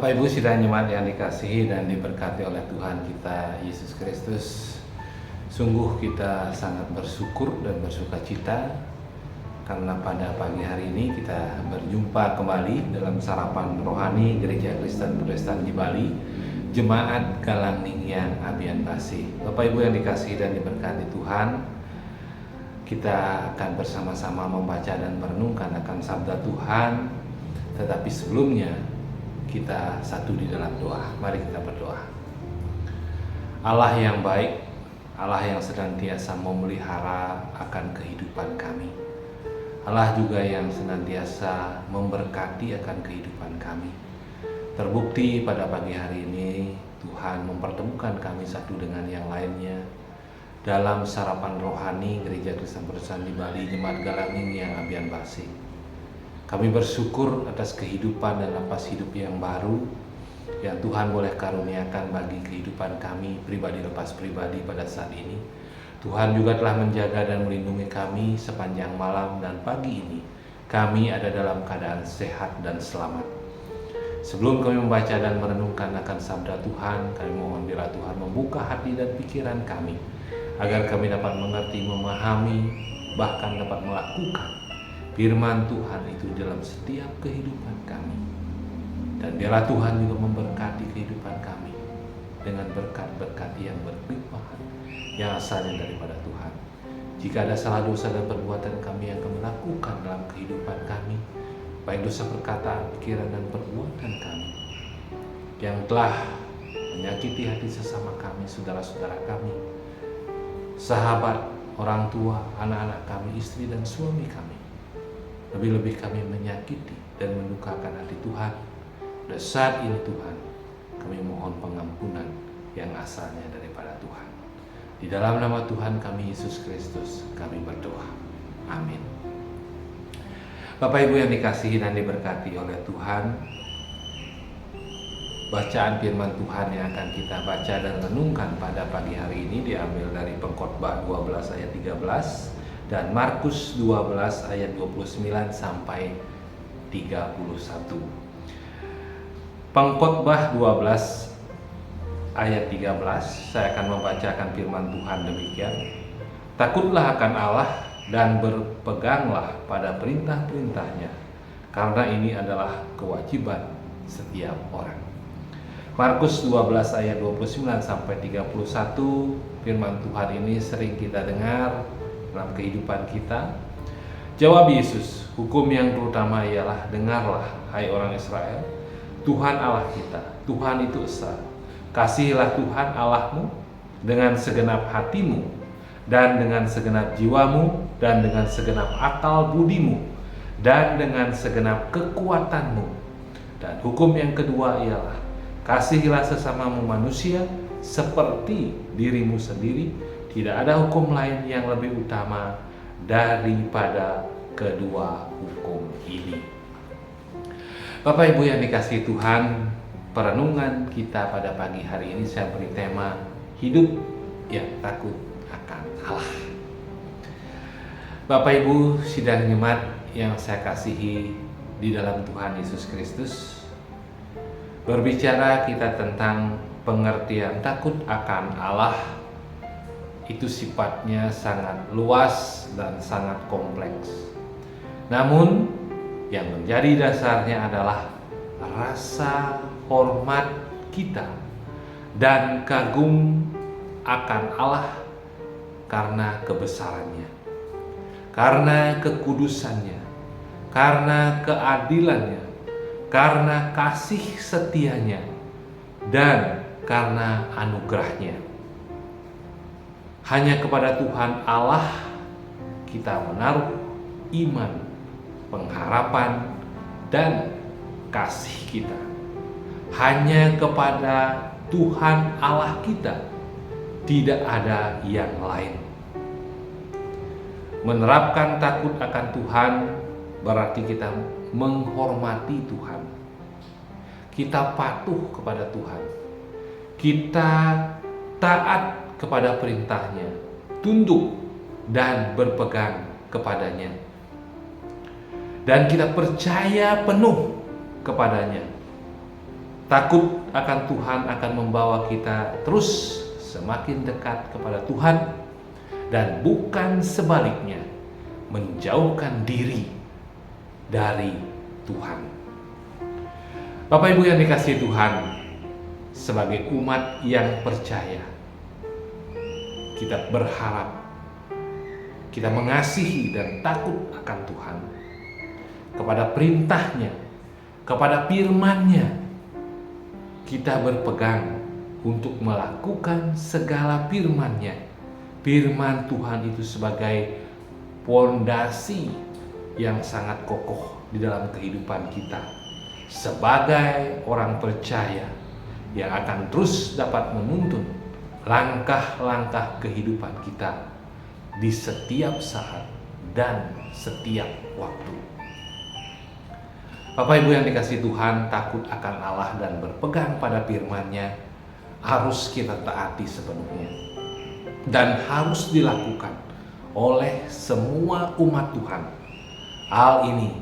Bapak Ibu sidang jemaat yang dikasihi dan diberkati oleh Tuhan kita Yesus Kristus, sungguh kita sangat bersyukur dan bersuka cita karena pada pagi hari ini kita berjumpa kembali dalam sarapan rohani Gereja Kristen Protestan di Bali, Jemaat Galangning Abian Basi. Bapak Ibu yang dikasihi dan diberkati Tuhan, kita akan bersama-sama membaca dan merenungkan akan sabda Tuhan, tetapi sebelumnya kita satu di dalam doa. Mari kita berdoa. Allah yang baik, Allah yang senantiasa memelihara akan kehidupan kami, Allah juga yang senantiasa memberkati akan kehidupan kami. Terbukti pada pagi hari ini Tuhan mempertemukan kami satu dengan yang lainnya dalam sarapan rohani Gereja Kristen Protestan di Bali, Jemaat Galangning Abian Basi. Kami bersyukur atas kehidupan dan napas hidup yang baru yang Tuhan boleh karuniakan bagi kehidupan kami pribadi lepas pribadi pada saat ini. Tuhan juga telah menjaga dan melindungi kami sepanjang malam dan pagi ini kami ada dalam keadaan sehat dan selamat. Sebelum kami membaca dan merenungkan akan sabda Tuhan, kami mohon bila Tuhan membuka hati dan pikiran kami agar kami dapat mengerti, memahami, bahkan dapat melakukan firman Tuhan itu dalam setiap kehidupan kami. Dan biarlah Tuhan juga memberkati kehidupan kami dengan berkat-berkat yang berlimpahan yang asalnya daripada Tuhan. Jika ada salah dosa dan perbuatan kami yang kami lakukan dalam kehidupan kami, baik dosa perkataan, pikiran, dan perbuatan kami yang telah menyakiti hati sesama kami, saudara-saudara kami, sahabat, orang tua, anak-anak kami, istri dan suami kami, lebih-lebih kami menyakiti dan mendukakan hati Tuhan. Dan saat ini Tuhan, kami mohon pengampunan yang asalnya daripada Tuhan. Di dalam nama Tuhan kami Yesus Kristus kami berdoa. Amin. Bapak Ibu yang dikasihi dan diberkati oleh Tuhan, bacaan firman Tuhan yang akan kita baca dan renungkan pada pagi hari ini diambil dari Pengkhotbah 12 ayat 13 dan Markus 12 ayat 29 sampai 31. Pengkhotbah 12 ayat 13, saya akan membacakan firman Tuhan demikian. Takutlah akan Allah dan berpeganglah pada perintah-perintahnya, karena ini adalah kewajiban setiap orang. Markus 12 ayat 29 sampai 31, firman Tuhan ini sering kita dengar dalam kehidupan kita. Jawab Yesus, hukum yang terutama ialah, dengarlah hai orang Israel, Tuhan Allah kita, Tuhan itu esa. Kasihilah Tuhan Allahmu dengan segenap hatimu dan dengan segenap jiwamu dan dengan segenap akal budimu dan dengan segenap kekuatanmu. Dan hukum yang kedua ialah, kasihilah sesamamu manusia seperti dirimu sendiri. Tidak ada hukum lain yang lebih utama daripada kedua hukum ini. Bapak Ibu yang dikasihi Tuhan, perenungan kita pada pagi hari ini saya beri tema hidup yang takut akan Allah. Bapak Ibu sidang jemaat yang saya kasihi di dalam Tuhan Yesus Kristus, berbicara kita tentang pengertian takut akan Allah itu sifatnya sangat luas dan sangat kompleks. Namun yang menjadi dasarnya adalah rasa hormat kita dan kagum akan Allah karena kebesarannya, karena kekudusannya, karena keadilannya, karena kasih setianya, dan karena anugerahnya. Hanya kepada Tuhan Allah kita menaruh iman, pengharapan, dan kasih kita. Hanya kepada Tuhan Allah kita, tidak ada yang lain. Menerapkan takut akan Tuhan berarti kita menghormati Tuhan. Kita patuh kepada Tuhan. Kita taat kepada perintahnya, tunduk dan berpegang kepadanya. Dan kita percaya penuh kepadanya. Takut akan Tuhan akan membawa kita terus semakin dekat kepada Tuhan dan bukan sebaliknya menjauhkan diri dari Tuhan. Bapak Ibu yang dikasihi Tuhan, sebagai umat yang percaya, kita berharap, kita mengasihi dan takut akan Tuhan, kepada perintahnya, kepada firman-Nya. Kita berpegang untuk melakukan segala firman-Nya. Firman Tuhan itu sebagai pondasi yang sangat kokoh di dalam kehidupan kita. Sebagai orang percaya yang akan terus dapat menuntun langkah-langkah kehidupan kita di setiap saat dan setiap waktu. Bapak Ibu yang dikasihi Tuhan, takut akan Allah dan berpegang pada firman-Nya harus kita taati sepenuhnya dan harus dilakukan oleh semua umat Tuhan. Hal ini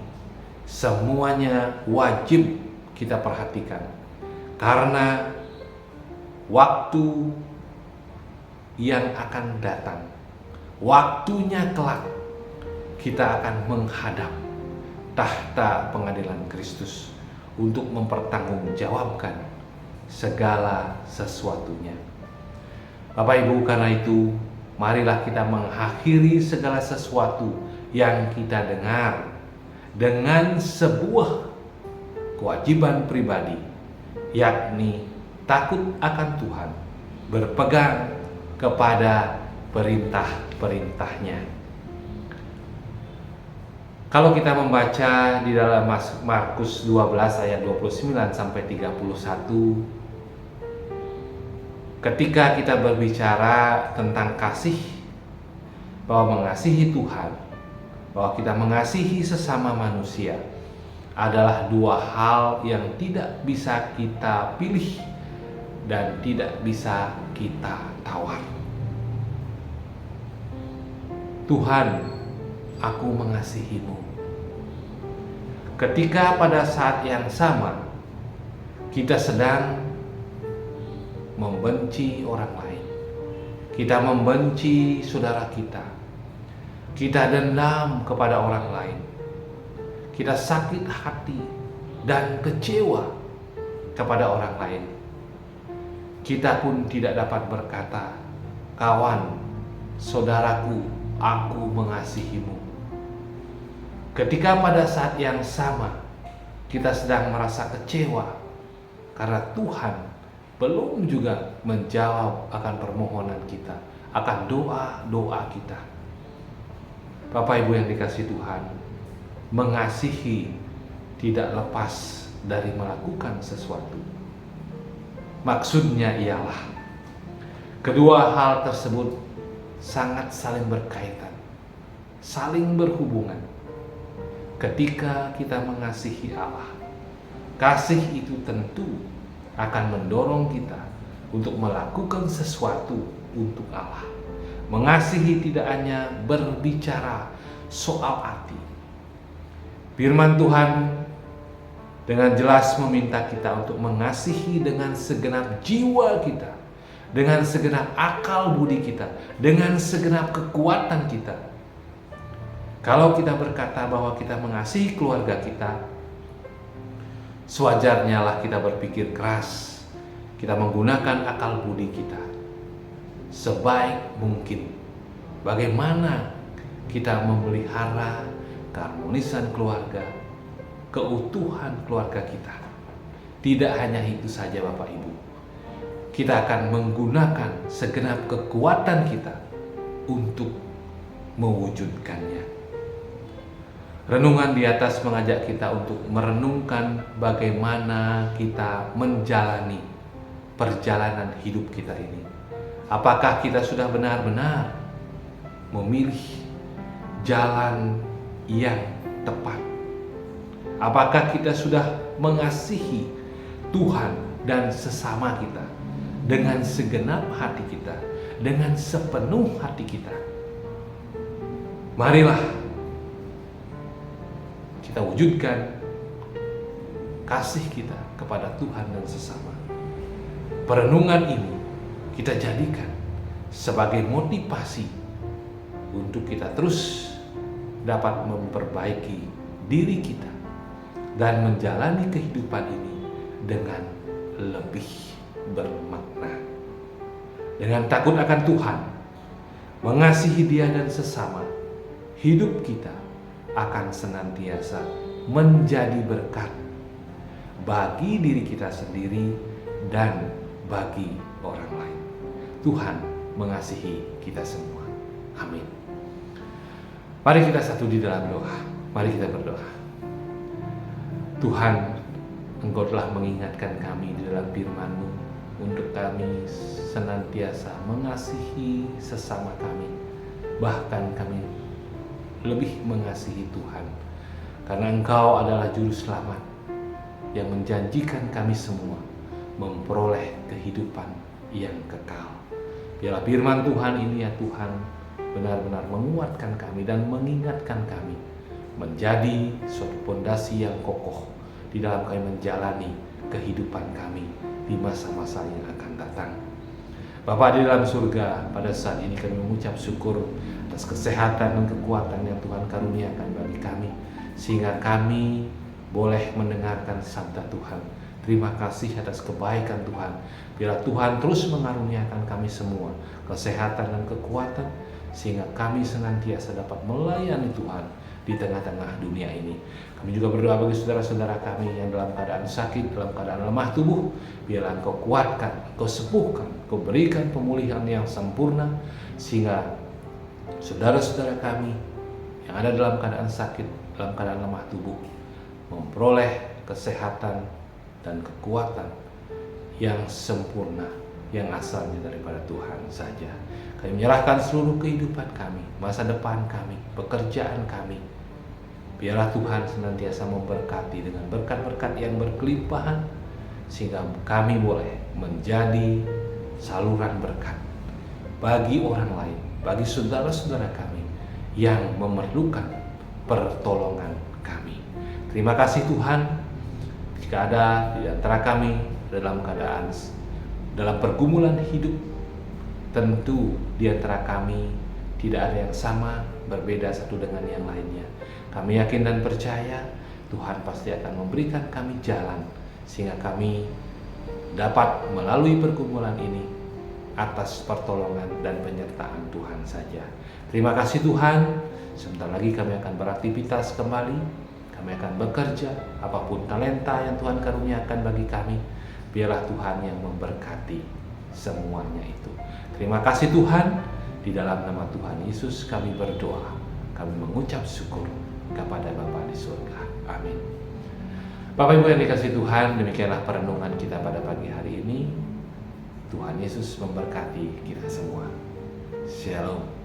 semuanya wajib kita perhatikan karena waktu yang akan datang, waktunya kelak, kita akan menghadap tahta pengadilan Kristus untuk mempertanggungjawabkan segala sesuatunya. Bapak Ibu, karena itu marilah kita mengakhiri segala sesuatu yang kita dengar dengan sebuah kewajiban pribadi, yakni takut akan Tuhan, berpegang kepada perintah-perintahnya. Kalau kita membaca di dalam Markus 12 ayat 29 sampai 31, ketika kita berbicara tentang kasih, bahwa mengasihi Tuhan, bahwa kita mengasihi sesama manusia adalah dua hal yang tidak bisa kita pilih dan tidak bisa kita tawar. Tuhan, aku mengasihimu. Ketika pada saat yang sama kita sedang membenci orang lain, kita membenci saudara kita, kita dendam kepada orang lain, kita sakit hati dan kecewa kepada orang lain, kita pun tidak dapat berkata, kawan, saudaraku, aku mengasihimu. Ketika pada saat yang sama kita sedang merasa kecewa karena Tuhan belum juga menjawab akan permohonan kita, akan doa-doa kita. Bapak Ibu yang dikasihi Tuhan, mengasihi tidak lepas dari melakukan sesuatu. Maksudnya ialah kedua hal tersebut sangat saling berkaitan, saling berhubungan. Ketika kita mengasihi Allah, kasih itu tentu akan mendorong kita untuk melakukan sesuatu untuk Allah. Mengasihi tidak hanya berbicara soal hati. Firman Tuhan dengan jelas meminta kita untuk mengasihi dengan segenap jiwa kita, dengan segenap akal budi kita, dengan segenap kekuatan kita. Kalau kita berkata bahwa kita mengasihi keluarga kita, sewajarnya lah kita berpikir keras, kita menggunakan akal budi kita sebaik mungkin. Bagaimana kita memelihara keharmonisan keluarga, keutuhan keluarga kita. Tidak hanya itu saja Bapak Ibu, kita akan menggunakan segenap kekuatan kita untuk mewujudkannya. Renungan di atas mengajak kita untuk merenungkan bagaimana kita menjalani perjalanan hidup kita ini. Apakah kita sudah benar-benar memilih jalan yang tepat? Apakah kita sudah mengasihi Tuhan dan sesama kita dengan segenap hati kita, dengan sepenuh hati kita? Marilah kita wujudkan kasih kita kepada Tuhan dan sesama. Perenungan ini kita jadikan sebagai motivasi untuk kita terus dapat memperbaiki diri kita dan menjalani kehidupan ini dengan lebih bermakna. Dengan takut akan Tuhan, mengasihi Dia dan sesama, hidup kita akan senantiasa menjadi berkat bagi diri kita sendiri dan bagi orang lain. Tuhan mengasihi kita semua. Amin. Mari kita satu di dalam doa. Mari kita berdoa. Tuhan, Engkau telah mengingatkan kami di dalam firman-Mu untuk kami senantiasa mengasihi sesama kami. Bahkan kami lebih mengasihi Tuhan. Karena Engkau adalah juru selamat yang menjanjikan kami semua memperoleh kehidupan yang kekal. Biarlah firman Tuhan ini ya Tuhan benar-benar menguatkan kami dan mengingatkan kami menjadi suatu fondasi yang kokoh di dalam kami menjalani kehidupan kami di masa-masa yang akan datang. Bapa di dalam surga, pada saat ini kami mengucap syukur atas kesehatan dan kekuatan yang Tuhan karuniakan bagi kami, sehingga kami boleh mendengarkan sabda Tuhan. Terima kasih atas kebaikan Tuhan. Biarlah Tuhan terus mengaruniakan kami semua kesehatan dan kekuatan, sehingga kami senantiasa dapat melayani Tuhan di tengah-tengah dunia ini. Kami juga berdoa bagi saudara-saudara kami yang dalam keadaan sakit, dalam keadaan lemah tubuh. Biarlah Engkau kuatkan, Engkau sembuhkan, Engkau berikan pemulihan yang sempurna, sehingga saudara-saudara kami yang ada dalam keadaan sakit, dalam keadaan lemah tubuh, memperoleh kesehatan dan kekuatan yang sempurna yang asalnya daripada Tuhan saja. Kami menyerahkan seluruh kehidupan kami, masa depan kami, pekerjaan kami. Biarlah Tuhan senantiasa memberkati dengan berkat-berkat yang berkelimpahan, sehingga kami boleh menjadi saluran berkat bagi orang lain, bagi saudara-saudara kami yang memerlukan pertolongan kami. Terima kasih Tuhan, jika ada di antara kami dalam keadaan dalam pergumulan hidup, tentu di antara kami tidak ada yang sama, berbeda satu dengan yang lainnya. Kami yakin dan percaya Tuhan pasti akan memberikan kami jalan, sehingga kami dapat melalui pergumulan ini atas pertolongan dan penyertaan Tuhan saja. Terima kasih Tuhan. Sebentar lagi kami akan beraktivitas kembali. Kami akan bekerja, apapun talenta yang Tuhan karuniakan bagi kami. Biarlah Tuhan yang memberkati semuanya itu. Terima kasih Tuhan. Di dalam nama Tuhan Yesus kami berdoa. Kami mengucap syukur kepada Bapa di surga. Amin. Bapak Ibu yang dikasihi Tuhan, demikianlah perenungan kita pada pagi hari ini. Tuhan Yesus memberkati kita semua. Shalom.